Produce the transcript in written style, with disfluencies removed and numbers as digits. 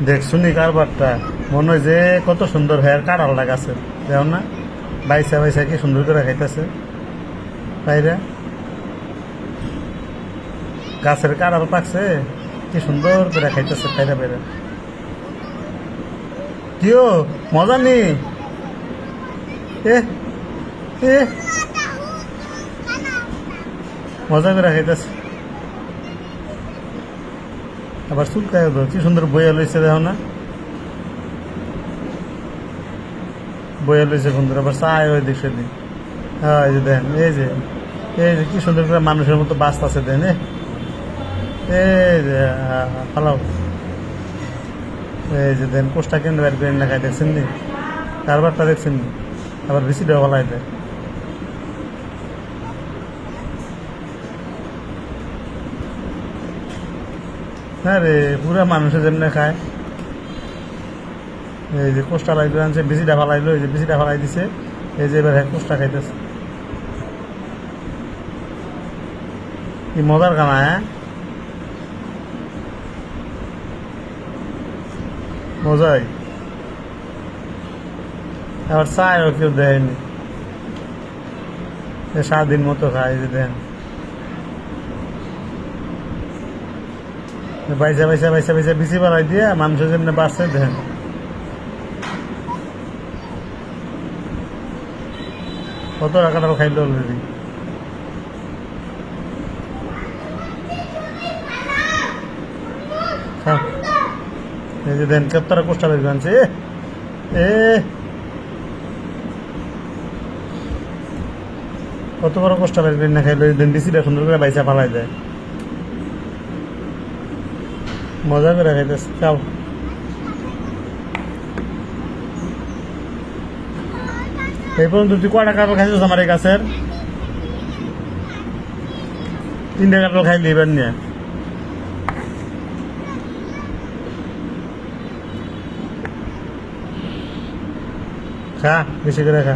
দেখছুনি কারবারটা মনে হয় যে কত সুন্দর হেয়ার কাটাল লাগাছে দেখো না বাইসা বাইসা কি সুন্দর করে খাইতেছে বাইরে গাছের কাটাল পাকছে কি সুন্দর করে খাইতেছে বাইরে বাইরে কিও মজা নি এ এ মজা করে খাইতেছে আবার চুলকায় কি সুন্দর বইয়া লইছে দেখো না বইয়া লইছে সুন্দর আবার চায় ওই দিক সেদিক হ্যাঁ এই যে দেন এই যে কি সুন্দর করে মানুষের মতো বাস্ত আছে দেন এই যে ফালাও এই যে দেন কোষ্টা কেন্দ্র বের করে লেখায় দেখছেন নি কারবারটা দেখছেন নি আবার বেশি দেওয়া ফলাই দেয় হ্যাঁ রে পুরা মানুষের যেমনি খায় এই যে কোষ্টা লাগলো আনছে বেশিটা ফালাইলো এই যে বেশিটা ফালাই দিছে এই যে এবার কোষ্টা খাইতেছে কি মজার খানা হ্যাঁ মজাই আবার চায়ও কেউ দেয়নি স্বাধীন মতো খায় যে দেন বাইসা বাইসা বাইসা বাইসা বিচি পালাই দিয়ে মানুষের যেমনি বাঁচছে দেন কত টাকাটাও খাইলো অলরেডি এই যে দেন কতটা কোষ্টা বের আনছে এ কত বড় কোষ্টা বের করে না খাইলো দেন ডিসিটা সুন্দর করে বাইসা ফালাই দেয় মজা করে খাইতেছে খাও এই পর্যন্ত তুই কয়টা কাপড় খাইছিস আমার এই গাছের 3টা কাপড় খাইলি এবার নিয়ে খা বেশি করে খা